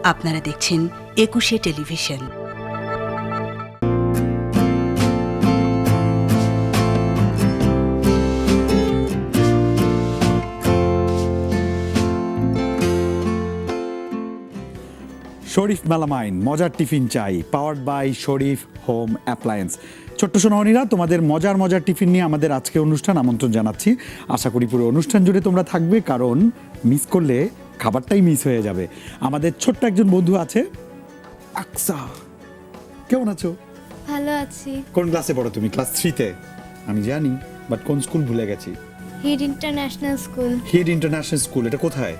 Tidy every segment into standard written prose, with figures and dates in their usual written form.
আপনারা দেখছেন Ekushey television. Sharif melamine মজার টিফিন চাই, powered by Sharif home appliance. ছোট্ট সোনামণিরা, তোমাদের মজার টিফিন নিয়ে আমাদের আজকে অনুষ্ঠান আমন্ত্রণ জানাচ্ছি। আশা করি পুরো অনুষ্ঠান জুড়ে তোমরা থাকবে, কারণ মিস করলে খাবারটাই মিস হয়ে যাবে। আমাদের ছোট্ট একজন বন্ধু আছে, আকসা। কেমন আছো? ভালো আছি। কোন ক্লাসে পড়ো তুমি? ক্লাস 3-তে? আমি জানি, বাট কোন স্কুল ভুলে গেছি। হিড ইন্টারন্যাশনাল স্কুল। হিড ইন্টারন্যাশনাল স্কুল, এটা কোথায়?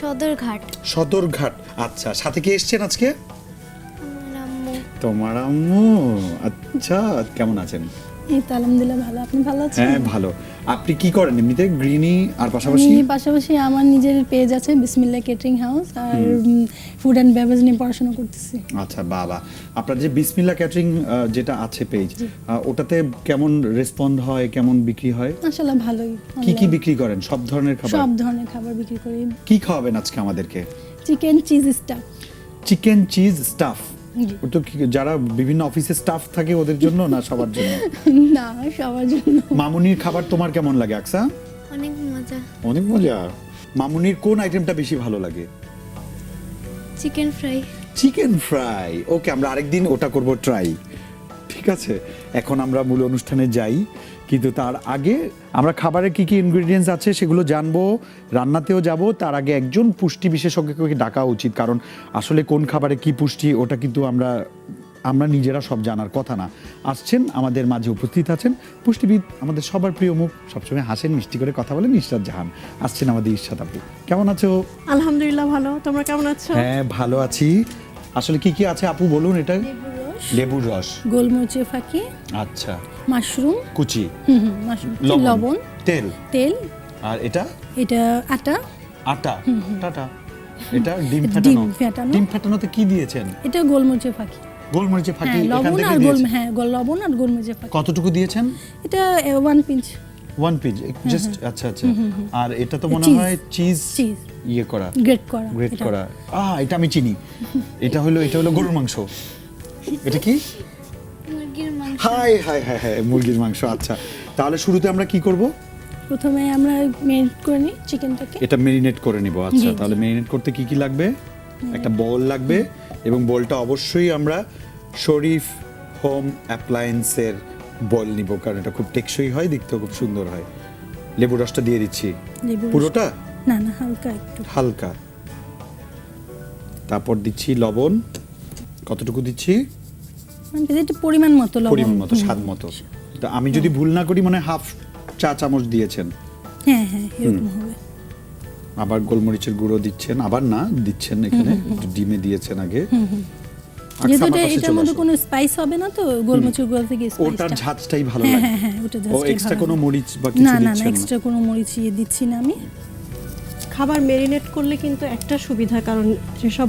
সদরঘাট। সদরঘাট, আচ্ছা। সাথে কে এসছেন আজকে? আমার আম্মু। তোমার আম্মু, আচ্ছা। কেমন আছেন? এই তো আলহামদুলিল্লাহ ভালো। আপনি ভালো আছেন? হ্যাঁ ভালো। আপনি কি করেন এমনিতে? গৃহিণী আর পাশাপাশি আমার নিজের পেজ আছে বিসমিল্লাহ কেটারিং হাউস, আর ফুড অ্যান্ড বেভারেজ নিয়ে পড়াশোনা করতেছি। আচ্ছা বাবা, আপনার যে বিসমিল্লাহ ক্যাটারিং যেটা আছে পেজ, ওটাতে কেমন রেসপন্ড হয়, কেমন বিক্রি হয়? মাশাআল্লাহ ভালোই। কি বিক্রি করেন? সব ধরনের খাবার? সব ধরনের খাবার বিক্রি করি। কি খাওয়াবেন আজকে আমাদেরকে? Chicken cheese stuff. Chicken cheese stuff? তো যারা বিভিন্ন অফিসে স্টাফ থাকে ওদের জন্য না সবার জন্য? না, সবার জন্য। মামুনির খাবার তোমার কেমন লাগে আকসা? অনেক মজা। অনেক মজা। মামুনির কোন আইটেমটা বেশি ভালো লাগে? Chicken fry. চিকেন ফ্রাই, ওকে, আমরা আরেকদিন ওটা করব ট্রাই। ঠিক আছে, এখন আমরা মূল অনুষ্ঠানে যাই, কিন্তু তার আগে আমরা খাবারের কি কি ইনগ্রেডিয়েন্টস আছে সেগুলো জানবো, রান্নাতেও যাব। তার আগে একজন পুষ্টি বিশেষজ্ঞকে ডাকা উচিত, কারণ আসলে কোন খাবারে কি পুষ্টি ওটা কিন্তু আমরা নিজেরা সব জানার কথা না। আসছেন আমাদের মাঝে, উপস্থিত আছেন পুষ্টিবিদ, আমাদের সবার প্রিয় মুখ, সবসময় হাসেন, মিষ্টি করে কথা বলেন, ইসরাত জাহান। আসছেন আমাদের ইসরাত আপু। কেমন আছো? আলহামদুলিল্লাহ ভালো। তোমরা কেমন আছো? হ্যাঁ ভালো আছি। আসলে কি কি আছে আপু বলুন? এটা লেবুর রস, গোলমরিচের ফাঁকি, আচ্ছা, মাশরুম কুচি, মাশরুম, লবণ, তেল। আর এটা আটা। টাটা। এটা ডিম ফেটানো। ডিম ফেটানোতে কি দিয়েছেন? এটা গোলমরিচের ফাঁকি। গোলমরিচের ফাঁকি এখান লবণ থেকে আর দিয়েছেন? লবণ আর গোলমরিচের ফাঁকি। কতটুকু দিয়েছেন? এটা 1 পিঞ্চ। 1 পিঞ্চ জাস্ট, আচ্ছা। আর এটা তো মনে হয় চিজ ইয়ে করা, গ্রেট করা। এটা আমি চিনি। এটা হলো গরুর মাংস। এটা কি? মুরগির মাংস। হাই মুরগির মাংস। আচ্ছা, তাহলে শুরুতে আমরা কি করব? প্রথমে আমরা ম্যারিনেট করে নিই চিকেনটাকে। এটা ম্যারিনেট করে নিব। আচ্ছা, তাহলে ম্যারিনেট করতে কি কি লাগবে? একটা বোল লাগবে, এবং বোলটা অবশ্যই আমরা শরীফ হোম অ্যাপ্লায়েন্সের বোল নিব, কারণ এটা খুব টেকসই হয়, দেখতেও খুব সুন্দর হয়। লেবুর রসটা দিয়ে দিচ্ছি। পুরোটা না, হালকা। তারপর দিচ্ছি লবণ। কতটুকু দিচ্ছি? এটা পরিমাণ মতো, স্বাদ মতো। তো আমি যদি ভুল না করি মানে হাফ চা চামচ দিয়েছেন। হ্যাঁ এরকম হবে। আবার গোলমরিচের গুঁড়ো দিচ্ছেন, আবার না দিচ্ছেন, এখানে ডিমে দিয়েছেন আগে। যেহেতু এটার মধ্যে কোনো স্পাইস হবে না, তো গোলমরিচের গুঁড়ো থেকে ওটার ঝাঁজটাই ভালো লাগে। হ্যাঁ ওটা ঝাঁজটাই ভালো। এক্সট্রা কোনো মরিচ বা কিছু দিচ্ছেন না? না, এক্সট্রা কোনো মরিচ দিচ্ছি না আমি। খাবার মেরিনেট করলে কিন্তু একটা সুবিধা, কারণ যেসব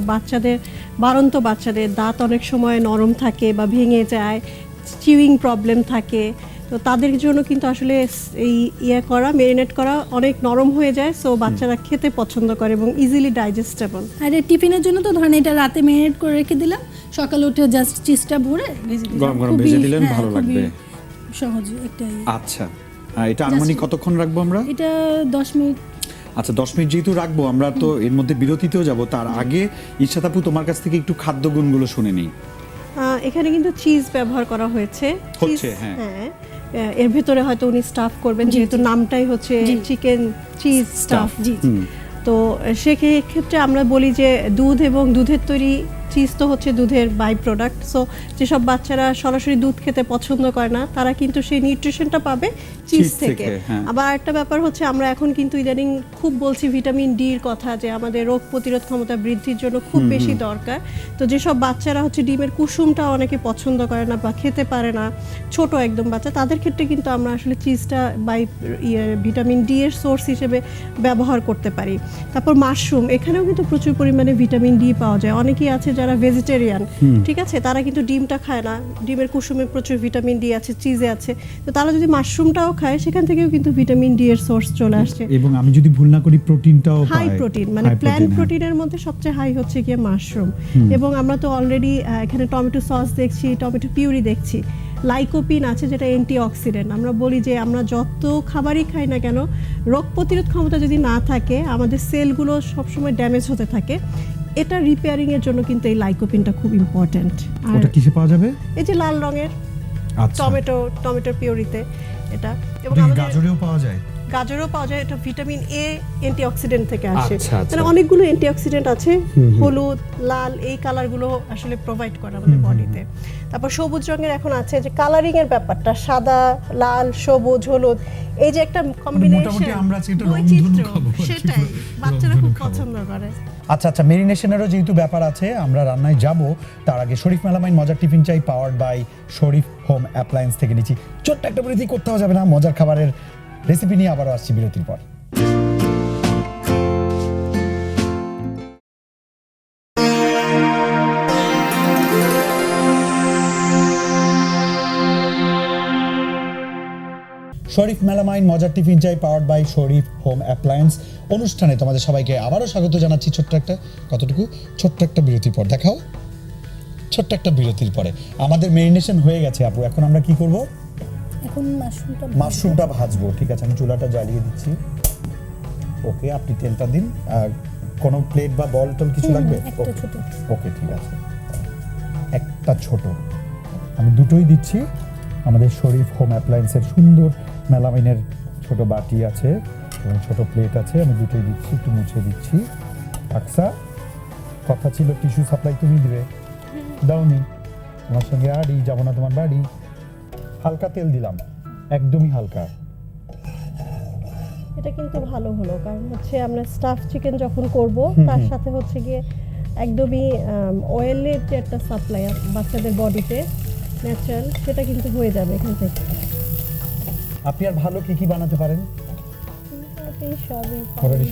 বাড়ন্ত বাচ্চাদের দাঁত অনেক সময় নরম থাকে বা ভেঙে যায়, চিউইং প্রবলেম থাকে, তো তাদের জন্য কিন্তু আসলে এই মেরিনেট করা অনেক নরম হয়ে যায়, সো বাচ্চারা খেতে পছন্দ করে এবং ইজিলি ডাইজেস্টেবল। আর টিফিনের জন্য তো ধরেন এটা রাতে মেরিনেট করে রেখে দিলাম, সকালে উঠে জাস্ট চিজটা ভরে গরম ভেজে দিলেন, ভালো লাগবে। সহজ একটা। আচ্ছা, এটা আনুমানিক কতক্ষণ রাখবো আমরা? এটা 10 মিনিট। আচ্ছা, 10 মিনিট যেহেতু রাখবো, আমরা তো এর মধ্যে বিরতিতেও যাব। তার আগে ইশরাত আপু তোমার কাছ থেকে একটু খাদ্য গুণগুলো শুনে নিই। এখানে কিন্তু চিজ ব্যবহার করা হয়েছে। হ্যাঁ, এর ভিতরে হয়তো উনি স্টাফ করবেন, যেহেতু নামটাই হচ্ছে চিকেন চিজ স্টাফ। তো সেক্ষেত্রে আমরা বলি যে দুধ এবং দুধের তৈরি চিজ তো হচ্ছে দুধের বাই প্রোডাক্ট, সো যেসব বাচ্চারা সরাসরি দুধ খেতে পছন্দ করে না, তারা কিন্তু সেই নিউট্রিশনটা পাবে চিজ থেকে। আবার একটা ব্যাপার হচ্ছে, আমরা এখন কিন্তু ইদানিং খুব বলছি ভিটামিন ডির কথা, যে আমাদের রোগ প্রতিরোধ ক্ষমতা বৃদ্ধির জন্য খুব বেশি দরকার। তো যেসব বাচ্চারা হচ্ছে ডিমের কুসুমটা অনেকে পছন্দ করে না বা খেতে পারে না, ছোট একদম বাচ্চা, তাদের ক্ষেত্রে কিন্তু আমরা আসলে চিজটা বাই ভিটামিন ডি এর সোর্স হিসেবে ব্যবহার করতে পারি। তারপর মাশরুম, এখানেও কিন্তু প্রচুর পরিমাণে ভিটামিন ডি পাওয়া যায়। অনেকেই আছে যারা ভেজিটেরিয়ান, ঠিক আছে, তারা কিন্তু ডিমটা খায় না, ডিমের কুসুমে প্রচুর ভিটামিন ডি আছে, চিজে আছে, তো তারা যদি মাশরুমটাও খায় সেখান থেকেও কিন্তু ভিটামিন ডি এর সোর্স চলে আসছে। এবং আমি যদি ভুল না করি প্রোটিনটাও পায়, হাই প্রোটিন, মানে প্ল্যান্ট প্রোটিনের মধ্যে সবচেয়ে হাই হচ্ছে গিয়ে মাশরুম। এবং আমরা তো অলরেডি এখানে টমেটো সস দেখছি, টমেটো পিউরি দেখছি, লাইকোপিন আছে যেটা অ্যান্টিঅক্সিডেন্ট। আমরা বলি যে আমরা যত খাবারই খাই না কেন, রোগ প্রতিরোধ ক্ষমতা যদি না থাকে, আমাদের সেলগুলো সবসময় ড্যামেজ হতে থাকে, এটা রিপেয়ারিং এর জন্য কিন্তু এই লাইকোপিনটা খুব ইম্পর্ট্যান্ট। আর ওটা কিসে পাওয়া যাবে? এই যে লাল রঙের আচ্ছা, টমেটো পিউরিতে এটা, এবং এটা কি আমাদের গাজরেও পাওয়া যায়? গাজরও পাওয়া যায়, এটা ভিটামিন এ অ্যান্টিঅক্সিডেন্ট থেকে আসে। আচ্ছা, আচ্ছা। মানে অনেকগুলো অ্যান্টিঅক্সিডেন্ট আছে, হলুদ, লাল, এই কালারগুলো আসলে প্রোভাইড করে আমাদের বডিতে। তারপর সবুজ রঙের এখন আছে যে কালারিং এর ব্যাপারটা, সাদা, লাল, সবুজ, হলুদ, এই যে একটা কম্বিনেশন, মোটামুটি আমরা আজকে একটা রংধনু খাবো। সেটাই বাচ্চারা খুব পছন্দ করে। আচ্ছা আচ্ছা, মেরিনেশনেরও যেহেতু ব্যাপার আছে, আমরা রান্নায় যাব তার আগে শরীফ মেলামাইন মজার টিফিন চাই powered by Sharif home appliance থেকে নিচ্ছি ছোট্ট একটা বিরতি, করতে যাবে না, মজার খাবারের রেসিপি নিয়ে আবারও আসছি বিরতির পর। শরীফ মেলামাইন মজার টিফিন চাই powered by Sharif home appliance অনুষ্ঠানে তোমাদের সবাইকে আবারও স্বাগত জানাচ্ছি। ছোট্ট একটা বিরতির পর। দেখাও, ছোট্ট একটা বিরতির পরে আমাদের মেরিনেশন হয়ে গেছে আপু। এখন আমরা কি করব? এখন মাশরুমটা ভাজবো। ঠিক আছে, আমি চুলাটা জ্বালিয়ে দিচ্ছি। ওকে, আপনি তেলটা দিন। আর কোনো প্লেট বা বল টল কিছু লাগবে? ওকে, ঠিক আছে, একটা ছোট, আমি দুটোই দিচ্ছি। আমাদের শরীফ হোম অ্যাপ্লায়েন্সের সুন্দর মেলামাইনের ছোট বাটি আছে এবং ছোট প্লেট আছে, আমি দুটোই দিচ্ছি। একটু মুছে দিচ্ছি। আকসা, কথা ছিল টিস্যু সাপ্লাই তুমি দিবে, দাওনি? আমার সঙ্গে আড়ি যাবো না তোমার বাড়ি। হালকা তেল দিলাম, একদমই হালকা। এটা কিন্তু ভালো হলো, কারণ হচ্ছে আমরা স্টাফ চিকেন যখন করব তার সাথে হচ্ছে গিয়ে একদমই অয়েলের যে একটা সাপ্লাই বাচ্চাদের বডিতে ন্যাচারাল, সেটা কিন্তু হয়ে যাবে এখান থেকে। আপনি আর ভালো কি কি বানাতে পারেন?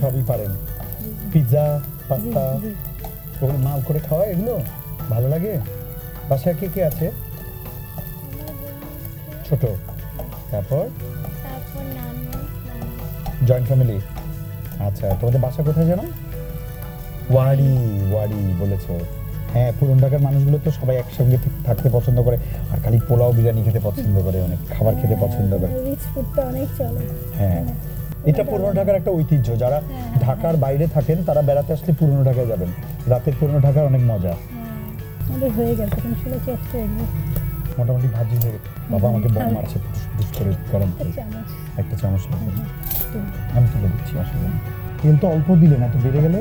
সবই পারেন। পিৎজা, পাস্তা, ওগুলো মা করে খাওয়া, এগুলো ভালো লাগে? বাসায় কে কে আছে? ছোট, তারপর জয়েন্ট ফ্যামিলি। আচ্ছা, তোমাদের বাসা কোথায় জানো? ওয়াড়ি বলেছো। হ্যাঁ, পুরনো ঢাকার মানুষগুলো তো সবাই একসঙ্গে থাকতে পছন্দ করে, আর খালি পোলাও বিরিয়ানি খেতে পছন্দ করে, অনেক খাবার খেতে পছন্দ করে। হ্যাঁ, এটা পুরনো ঢাকার একটা ঐতিহ্য। যারা ঢাকার বাইরে থাকেন তারা বেড়াতে আসলে পুরনো ঢাকায় যাবেন। রাতের পুরনো ঢাকার অনেক মজা। মোটামুটি ভাজি হয়ে বাবা আমাকে বল মারছে করে গরম তেল একটা চামচ লাগবে। আমি তুলে দিচ্ছি, আসলে তেল তো অল্প দিলে না, তো বেড়ে গেলে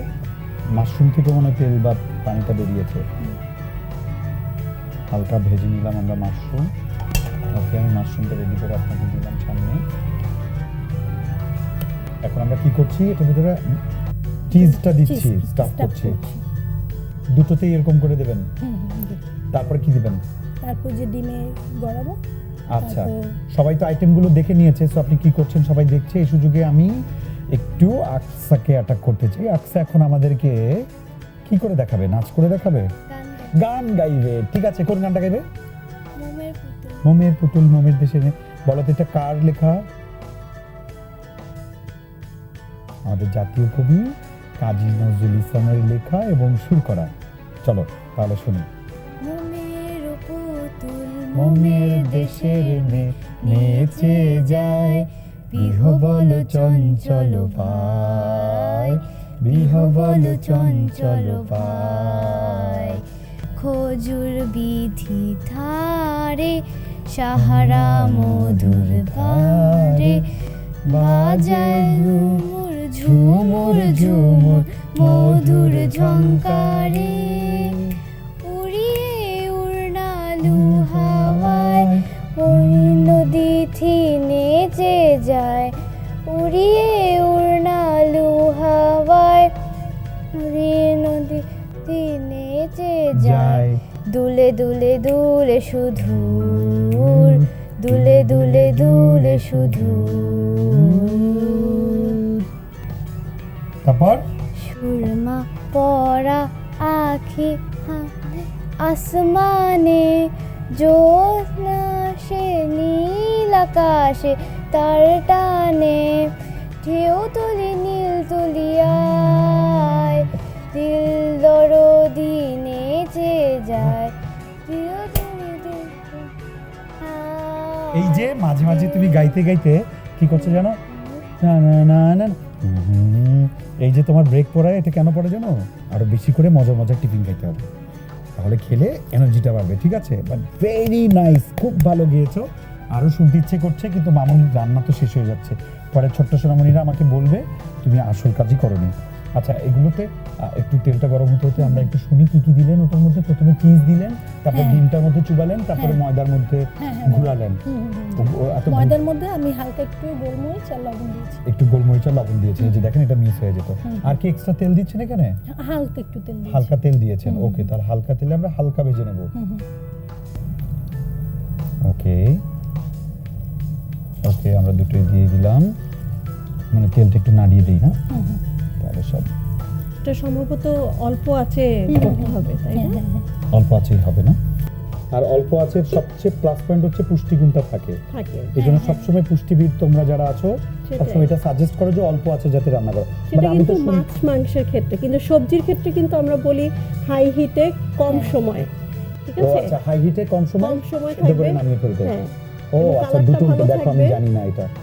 মাশরুম থেকে মনে হয় তেল বা পানিটা বেরিয়েছে। হালকা ভেজে নিলাম আমরা মাশরুম। ওকে, আমি মাশরুমটা রেডি করে আপনাকে দিলাম সামনে। এখন আমরা কি করছি, এটার ভিতরে চিজটা দিচ্ছি, স্টাফ করছি। দুটোতেই এরকম করে দেবেন? তারপর কি দিবেন? তারপর যে ডিমে গড়াবো। আচ্ছা, সবাই তো আইটেমগুলো দেখে নিয়েছে, সো আপনি কি করছেন সবাই দেখছে। এই সুযোগে আমি একটু আকসাকে অ্যাটাক করতে চাই। আকসা এখন আমাদেরকে কি করে দেখাবে? নাচ করে দেখাবে, গান গাইবে। ঠিক আছে, কোন গানটা গাইবে? মোমের পুতুল মোমের দেশে। বলো তো এটা কার লেখা? আমাদের জাতীয় কবি কাজী নজরুল ইসলামের লেখা এবং সুর করা। চলো তাহলে শুনি। মোমের দেশের নেচে যায়, বিহবল চঞ্চল পায়, বিহবল চঞ্চল পায়। খজুর বিধি ধারে সাহারা মধুর বারে, বাজায় ঝুমুর ঝুমুর ঝুমুর মধুর ঝংকারে। উড়িয়ে উড়নালু হাওয়ায় ওই নদী থি নেচে যায়, উড়িয়ে উড়নালু হাওয়ায় ওই নদী থি নেচে যায়। দুলে দুলে দুলে সুধুর, দুলে দুলে দুলে সুধুর। তারপর সুরমা পরা আখি আসমানে জ্যোৎস্না সে নীল আকাশে তার টানে ঢেউ তুলি নীল তুলিয়ায় দিল দরদি নেচে যায় এই যে মাঝে মাঝে তুমি গাইতে গাইতে কি করছো জানো, না না না না, এই যে তোমার ব্রেক পড়ায়, এটা কেন পড়ে জানো, আরো বেশি করে মজার মজার টিফিন খাইতে হবে, তাহলে খেলে এনার্জিটা বাড়বে, ঠিক আছে? বাট ভেরি নাইস, খুব ভালো গিয়েছো, আরো শুনতে ইচ্ছে করছে, কিন্তু মামুনির রান্না তো শেষ হয়ে যাচ্ছে, পরে ছোট্ট সোনামণিরা আমাকে বলবে তুমি আসল কাজই করোনি। আচ্ছা, এগুলোতে একটু তেলটা গরম হতে হতে আমরা একটু শুনি কি কি দিলেন ওটার মধ্যে। প্রথমে চিজ দিলেন, তারপর ডিমটার মধ্যে চুবালেন, তারপরে ময়দার মধ্যে ঘুরালেন। ময়দার মধ্যে আমি হালকা একটু গোলমরিচ আর লবণ দিয়েছি। একটু গোলমরিচ আর লবণ দিয়েছেন, এই যে দেখেন এটা মিক্স হয়ে যেত। আর কি এক্সট্রা তেল দিচ্ছেন এখানে? হালকা একটু তেল দিয়েছি। হালকা তেল দিয়েছেন, ওকে, তাহলে হালকা তেলে আমরা হালকা ভেজে নেব। ওকে ওকে, আমরা দুটোই দিয়ে দিলাম, মানে তেলটা একটু নাড়িয়ে দিই না, তাহলে সব এটা সম্ভবত অল্প আছে করতে হবে, তাই না? অল্প আছেই হবে না, আর অল্প আছে সবচেয়ে প্লাস পয়েন্ট হচ্ছে পুষ্টিগুণটা থাকে। এই জন্য সবসময় পুষ্টিবিদ তোমরা যারা আছো সবসময় এটা সাজেস্ট করো যে অল্প আছে যাতে রান্না করো। মানে আমি তো মাছ মাংসের ক্ষেত্রে, কিন্তু সবজির ক্ষেত্রে কিন্তু আমরা বলি হাই হিটে কম সময়, ঠিক আছে? আচ্ছা, হাই হিটে কম সময় থাকবে, নামিয়ে ফেলতে। হ্যাঁ। ও আচ্ছা, দুটো দেখো, আমি জানি না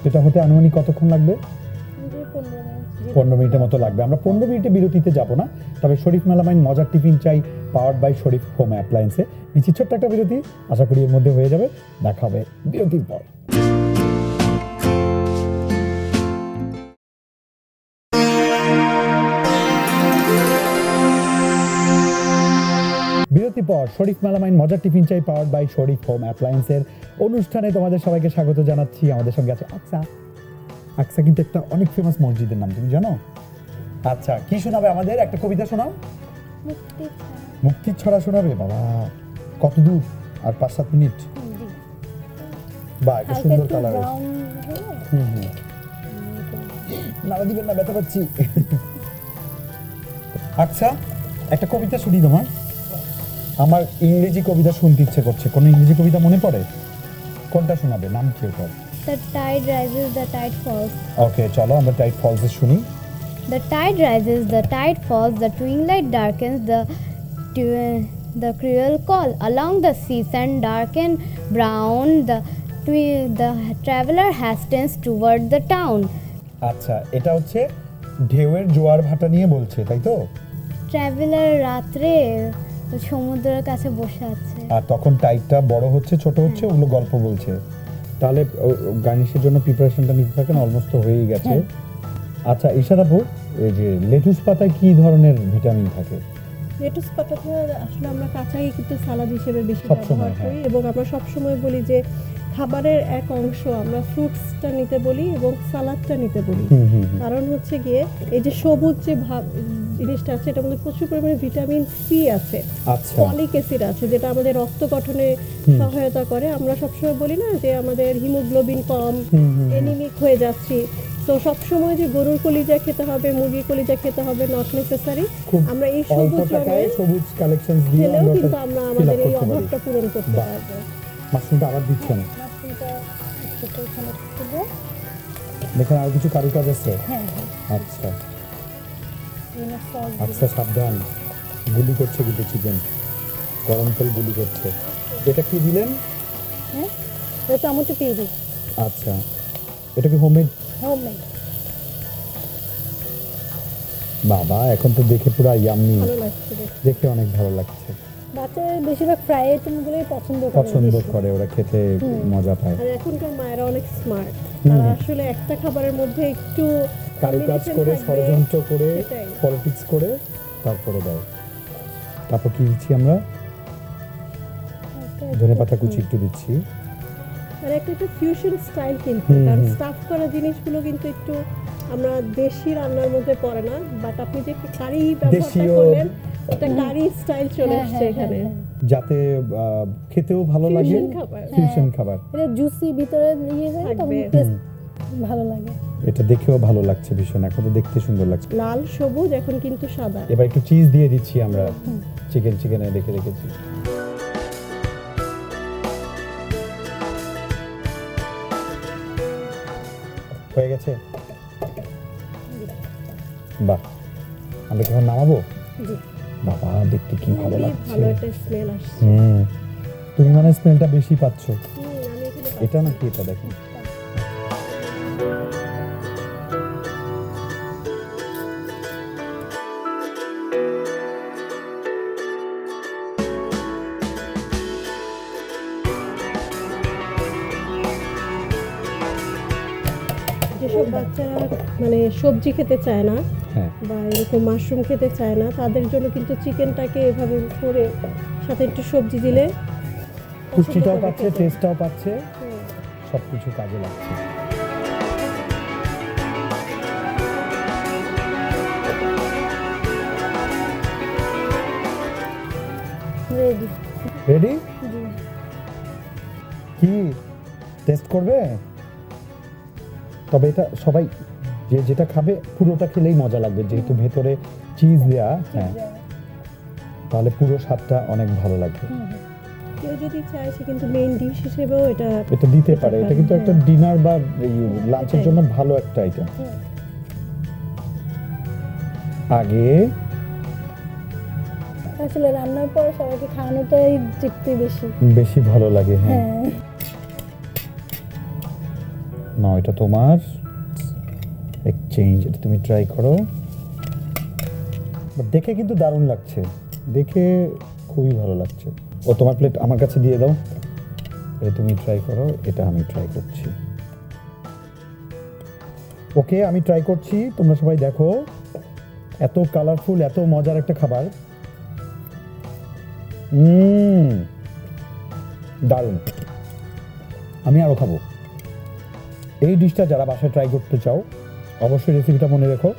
এটা হতে আনুমানিক কতক্ষণ লাগবে? 15 মিনিটের মতো লাগবে। আমরা 15 মিনিটে বিরতিতে যাব না, তবে শরীফ মেলামাইন মজার টিফিন চাই পাওয়ার্ড বাই শরীফ হোম অ্যাপ্লায়েন্সে নিচে ছোট্ট একটা বিরতি, আশা করি এর মধ্যে হয়ে যাবে। দেখা হবে বিরতির পর। বিরতি পর শরীফ মেলামাইন মজার টিফিন চাই পাওয়ার্ড বাই শরীফ হোম অ্যাপ্লায়েন্সের অনুষ্ঠানে তোমাদের সবাইকে স্বাগত জানাচ্ছি। আমাদের সঙ্গে আছে আকসা। আকসা কিন্তু একটা অনেক ফেমাস মসজিদের নাম, তুমি জানো? আচ্ছা, কি শোনাবে আমাদের? একটা কবিতা শোনাও। মুক্তির ছড়া শোনাবে? বাবা, কত দূর? আর 5-7 মিনিট। বাহ, একটা সুন্দর কালার। নাড়া দিবেন না, ব্যথা পাচ্ছি। আচ্ছা, একটা কবিতা শুনি তোমার। আমার ইংরেজি কবিতা শুনতে ইচ্ছে করছে। কোন ইংরেজি কবিতা মনে পড়ে? কোনটা শোনাবে? নাম কি ওটার? The tide rises, the tide falls. ওকে, চলো আমরা টাইড ফলস শুনি। The tide rises, the tide falls, the twilight darkens, the cruel call along the seas and dark and brown, the traveler hastens toward the town. আচ্ছা, এটা হচ্ছে ঢেউয়ের জোয়ার ভাটা নিয়ে বলছে, তাই তো? ট্রাভেলার রাত্রে সমুদ্রের কাছে বসে আছে, আর তখন টাইডটা বড় হচ্ছে ছোট হচ্ছে, ওগুলো গল্প বলছে। তাহলে গার্নিশের জন্য প্রিপারেশনটা নিতে থাকেন, অলমোস্ট হয়েই গেছে। আচ্ছা, ইশারা আপু, এই যে লেটুস পাতায় কি ধরনের ভিটামিন থাকে? লেটুস পাতাটা আসলে আমরা কাঁচাই কিন্তু সালাদ হিসেবে বেশি সবসময়, ব্যবহার করি, এবং আমরা সবসময় বলি যে খাবারের এক অংশ আমরা ফ্রুটসটা নিতে বলি এবং সালাদটা নিতে বলি। কারণ হচ্ছে গিয়ে এই যে সবুজ যে জিনিসটা আছে, এটার মধ্যে প্রচুর পরিমাণে ভিটামিন সি আছে, ফলিক অ্যাসিড আছে, যেটা আমাদের রক্ত গঠনে সহায়তা করে। আমরা সবসময় বলি না যে আমাদের হিমোগ্লোবিন কম, অ্যানিমিক হয়ে যাচ্ছি, তো সবসময় যে গরুর কলিজা খেতে হবে, মুরগির কলিজা খেতে হবে, নট নেসেসারি। আমরা এই সবুজ কালেকশনস দিয়ে কিন্তু আমরা আমাদের এই অভাবটা পূরণ করতে পারবো। মাশরুমটা আবার দিচ্ছেন? দেখেন আর কিছু কারুকাজ আছে। আচ্ছা আচ্ছা, সাবধান, গুলি করছে কিন্তু চিকেন, গরম তেল গুলি করছে। এটা কি দিলেন? Tomato puree. আচ্ছা, এটা কি হোমমেড? হোমমেড। বাবা, এখন তো দেখে পুরো ইয়াম্মি, দেখে অনেক ভালো লাগছে। বাচ্চারা বেশিরভাগ ফ্রাই আইটেমগুলোই পছন্দ করে, ওরা খেতে মজা পায়। আর এখনকার মায়েরা অনেক স্মার্ট, তারা আসলে একটা খাবারের মধ্যে একটু কারুকাজ করে, ষড়যন্ত্র করে, পলিটিক্স করে তারপরে দেয়। তারপর কি দিচ্ছি আমরা? ধনেপাতা কুচি একটু দিচ্ছি। আর একটা ফিউশন স্টাইল, কিন্তু কারণ স্টাফ করা জিনিসগুলো কিন্তু একটু আমরা দেশি রান্নার মধ্যে পড়ে না, বাট আপনি যে কারি ব্যবহার করলেন, একটা কারি স্টাইল চলে আসছে এখানে, যাতে খেতেও ভালো লাগে, ফিউশন খাবার। এটা জুসি ভিতরে নিয়ে যায়, তখন টেস্ট ভালো লাগে। এটা দেখেও ভালো লাগছে ভীষণ, এখন তো দেখতে সুন্দর লাগছে। লাল সবুজ, এখন কিন্তু সাদা। এবার একটু চিজ দিয়ে দিচ্ছি আমরা। চিকেনে রেখে রেখেছি। হয়ে গেছে? বাহ, আমরা কি এখন নামাবো? বাবা, দেখতে কি ভালো লাগছে। ভালো একটা স্মেল আসছে। তুমি মানে স্মেলটা বেশি পাচ্ছ। আমি এখানে এটা নাকি এটা দেখুন। যেসব বাচ্চারা মানে সবজি খেতে চায় না হ্যাঁ, বা এরকম মাশরুম খেতে চায় না, তাদের জন্য কিন্তু চিকেনটাকে এভাবে করে সাথে একটু সবজি দিলে পুষ্টিটাও পছন্দ করবে পাচ্ছে, খেতে। টেস্টটাও পাচ্ছে, হুম। সবকিছু কাজে লাগছে। রেডি। রেডি? কি টেস্ট করবে? তবে এটা সবাই যেটা খাবে পুরোটা খেলেই মজা লাগবে, যেহেতু ভেতরে চিজ দেয়া। হ্যাঁ, তাহলে পুরো স্বাদটা অনেক ভালো লাগবে। কেউ যদি চায় সে কিন্তু মেইন ডিশ হিসেবেও এটা এটা দিতে পারে। এটা কিন্তু একটা হ্যাঁ। ডিনার বা লাঞ্চের জন্য ভালো একটা আইটেম। আগে আসলে রান্নার পর সবাইকে খাওয়ানোটাই তৃপ্তি বেশি। বেশি ভালো লাগে। হ্যাঁ, হ্যাঁ, না এটা তোমার এক্সচেঞ্জ, এটা তুমি ট্রাই করো। দেখে কিন্তু দারুণ লাগছে, দেখে খুবই ভালো লাগছে। ও তোমার প্লেট আমার কাছে দিয়ে দাও, এটা তুমি ট্রাই করো, এটা আমি ট্রাই করছি। ওকে, আমি ট্রাই করছি, তোমরা সবাই দেখো। এত কালারফুল, এত মজার একটা খাবার। দারুণ, আমি আরো খাবো। এই ডিশটা যারা বাসায় ট্রাই করতে চাও অবশ্যই রেসিপিটা মনে রেখো।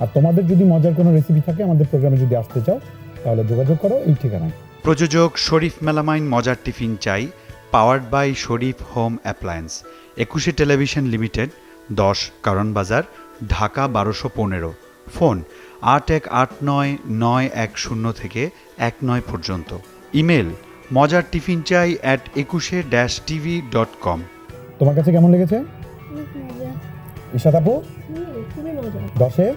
আর তোমাদের যদি মজার কোনো রেসিপি থাকে আমাদের প্রোগ্রামে যদি আসতে চাও তাহলে যোগাযোগ করো এই ঠিকানায়। প্রযোজক শরীফ মেলামাইন মজার টিফিন চাই, powered by Sharif home appliance, Ekushey television limited, 10 Karwan বাজার, ঢাকা 1215। ফোন 81899110 থেকে 19 পর্যন্ত। ইমেল মজার টিফিন চাই @ekushe-tv.com। তোমার কাছে কেমন লেগেছে ঈশাত আপু? খুবই মজা। 10-এ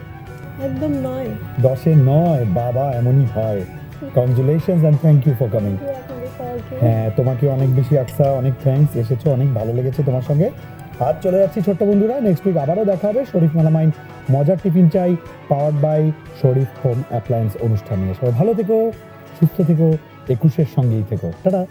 একদম 9। 10-এ 9। বাবা, এমনই হয়। Congratulations and thank you for coming. হ্যাঁ, তোমাকে অনেক বেশি আকসা, অনেক থ্যাঙ্কস, এসেছো, অনেক ভালো লেগেছে তোমার সঙ্গে। আজ চলে যাচ্ছি ছোট্ট বন্ধুরা, নেক্সট উইক আবারও দেখা হবে শরীফ মেলামাইন মজার টিফিন চাই powered by Sharif home appliance অনুষ্ঠান নিয়ে। সবাই ভালো থেকো, সুস্থ থেকো, একুশের সঙ্গেই থেকো। টাটা।